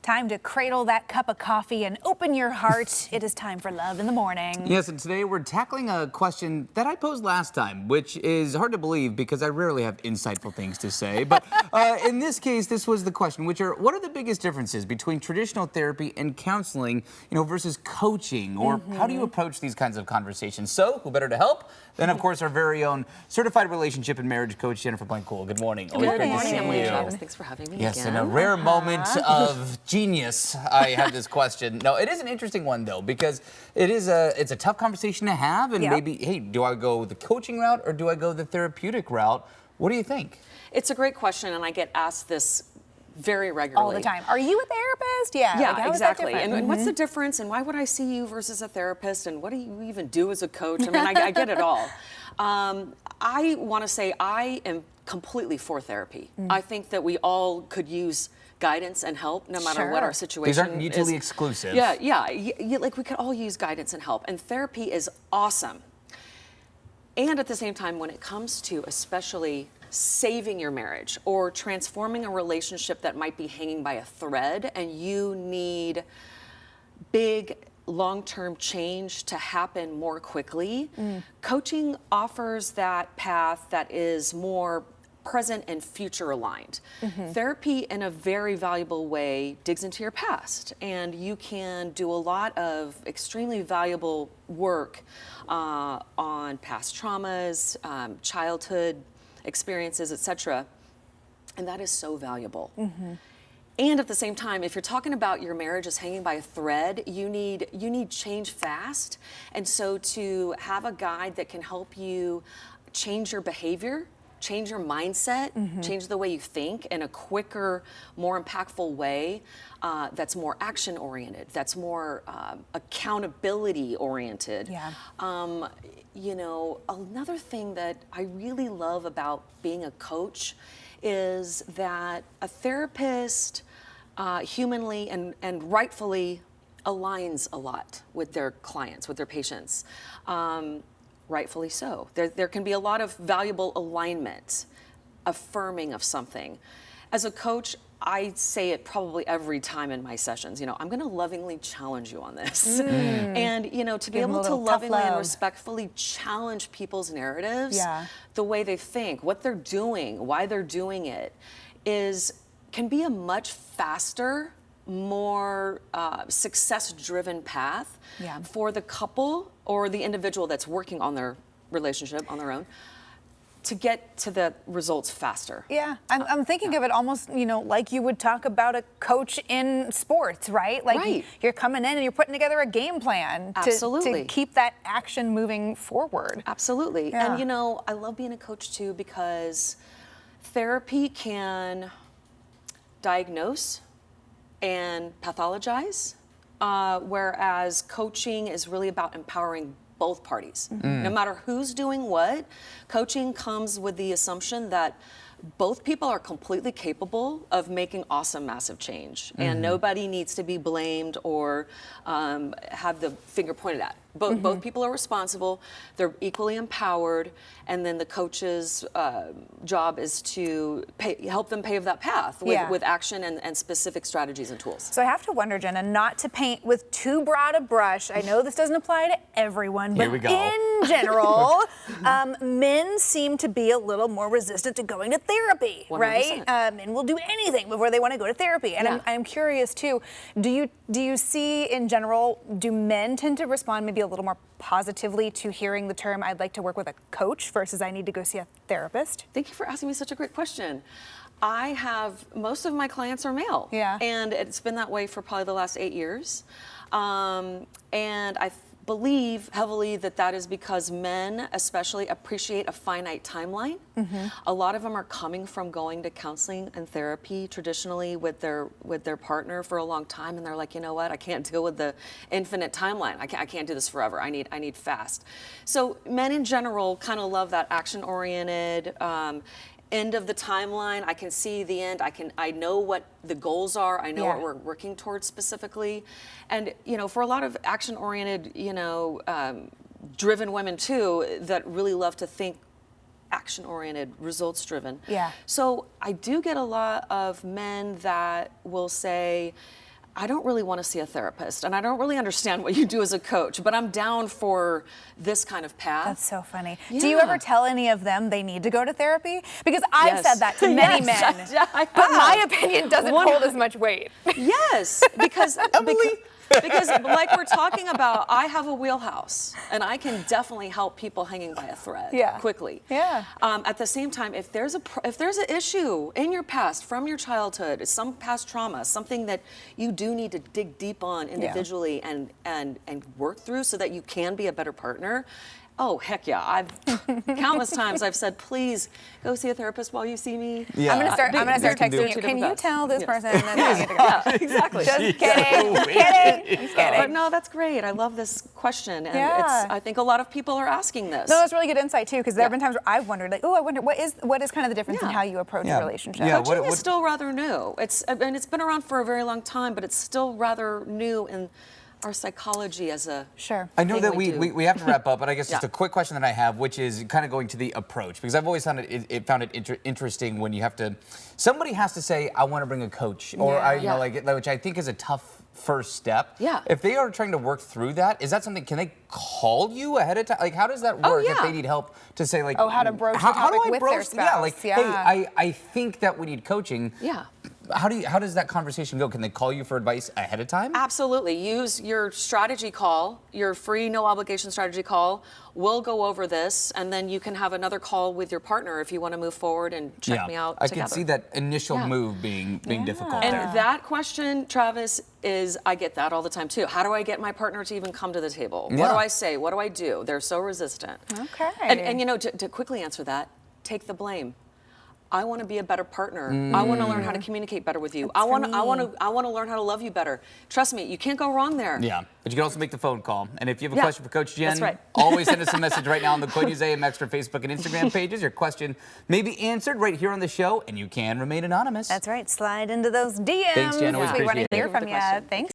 Time to cradle that cup of coffee and open your heart. It is time for Love in the Morning. Yes, and today we're tackling a question that I posed last time, which is hard to believe because I rarely have insightful things to say. But in this case, this was the question, which are, what are the biggest differences between traditional therapy and counseling, versus coaching? Or how do you approach these kinds of conversations? So, who better to help than, of course, our very own certified relationship and marriage coach, Jennifer Blancool. Good morning. Good morning. Emily Travis. Thanks for having me Yes, again. in a rare moment of genius, I had this question. No, it is an interesting one though, because it's a tough conversation to have, and maybe, hey, do I go the coaching route or do I go the therapeutic route? What do you think? It's a great question, and I get asked this very regularly. All the time. Are you a therapist? Yeah. Yeah, like, how is exactly. that different? And what's the difference? And why would I see you versus a therapist? And what do you even do as a coach? I mean, I get it all. I want to say I am completely for therapy. I think that we all could use guidance and help no matter what our situation is. These aren't mutually exclusive. Yeah. Like we could all use guidance and help. And therapy is awesome. And at the same time, when it comes to especially saving your marriage or transforming a relationship that might be hanging by a thread and you need big long-term change to happen more quickly, coaching offers that path that is more present and future aligned. Therapy in a very valuable way digs into your past, and you can do a lot of extremely valuable work on past traumas, childhood experiences, etc. And that is so valuable. And at the same time, if you're talking about your marriage is hanging by a thread, you need change fast. And so to have a guide that can help you change your behavior, change your mindset, change the way you think in a quicker, more impactful way, that's more action oriented, that's more accountability oriented. Another thing that I really love about being a coach is that a therapist humanly and rightfully aligns a lot with their clients, with their patients. Rightfully so. There can be a lot of valuable alignment, affirming of something. As a coach, I say it probably every time in my sessions, I'm going to lovingly challenge you on this. And, to be able to lovingly and respectfully challenge people's narratives, the way they think, what they're doing, why they're doing it, can be a much faster, more success-driven path for the couple or the individual that's working on their relationship on their own to get to the results faster. Yeah, I'm thinking of it almost, like you would talk about a coach in sports, right? Like you're coming in and you're putting together a game plan to keep that action moving forward. Absolutely. Yeah. And I love being a coach too because therapy can diagnose and pathologize, whereas coaching is really about empowering both parties. No matter who's doing what, coaching comes with the assumption that both people are completely capable of making awesome, massive change, and nobody needs to be blamed or have the finger pointed at. Both people are responsible, they're equally empowered, and then the coach's job is to help them pave that path with action and specific strategies and tools. So I have to wonder, Jenna, not to paint with too broad a brush, I know this doesn't apply to everyone, but in general, men seem to be a little more resistant to going to therapy, 100%. right? Men will do anything before they want to go to therapy. And I'm curious too, do you see in general, do men tend to respond maybe a little more positively to hearing the term, I'd like to work with a coach versus I need to go see a therapist? Thank you for asking me such a great question. Most of my clients are male. And it's been that way for probably the last 8 years. And I believe heavily that is because men especially appreciate a finite timeline. A lot of them are coming from going to counseling and therapy traditionally with their partner for a long time, and they're like, you know what, I can't deal with the infinite timeline. I can't do this forever. I need fast. So men in general kind of love that action-oriented, end of the timeline. I can see the end. I know what the goals are. I know what we're working towards specifically. And, for a lot of action-oriented, driven women too, that really love to think action-oriented, results-driven. Yeah. So I do get a lot of men that will say, I don't really want to see a therapist, and I don't really understand what you do as a coach, but I'm down for this kind of path. That's so funny. Do you Yeah. ever tell any of them they need to go to therapy? Because I've Yes. said that to many Yes, men, I but my have. opinion doesn't One- hold as much weight. Yes, because like we're talking about, I have a wheelhouse, and I can definitely help people hanging by a thread Yeah. quickly. Yeah. At the same time, if there's an issue in your past from your childhood, some past trauma, something that you do need to dig deep on individually and work through so that you can be a better partner. Oh, heck yeah. I've countless times I've said, please go see a therapist while you see me. Yeah. I'm gonna start This can do- texting you. Two Can different you paths. tell this Yes. person that they need to go? Yeah, exactly. Just kidding. Just kidding. Just But kidding. no, that's great. I love this question. And Yeah. I think a lot of people are asking this. No, that's really good insight too, because there have been times where I've wondered, like, oh, I wonder what is kind of the difference in Yeah. how you approach Yeah. a relationship. Yeah. Coaching what- is still rather new. It's been around for a very long time, but it's still rather new in our psychology as a Sure. I know thing that we we, do. we have to wrap up, but I guess just Yeah. a quick question that I have, which is kind of going to the approach, because I've always found it interesting when you have to, somebody has to say, I want to bring a coach, or Yeah. you know, like, which I think is a tough first step. Yeah. If they are trying to work through that, is that something? Can they call you ahead of time? Like, how does that work if yeah. they need help to say, like, Oh, how to broach the how do topic I with their broach? Yeah, like, spouse, hey, yeah. I think that we need coaching. Yeah. How does that conversation go? Can they call you for advice ahead of time? Absolutely. Use your strategy call, your free no obligation strategy call. We'll go over this, and then you can have another call with your partner if you want to move forward and check me out I together. can see that initial Yeah. move being difficult. And there. that question, Travis, I get that all the time too. How do I get my partner to even come to the table? What Yeah. do I say? What do I do? They're so resistant. Okay. And you know, to quickly answer that, take the blame. I want to be a better partner. I want to learn how to communicate better with you. I want to learn how to love you better. Trust me, you can't go wrong there. Yeah, but you can also make the phone call. And if you have a Yeah, question for Coach Jen, that's right. always send us a message right now on the Coin News AM Extra Facebook and Instagram pages. Your question may be answered right here on the show, and you can remain anonymous. That's right. Slide into those DMs. Thanks, Jen. Always We want appreciate to it. hear Thank you for from the you. question. Thanks.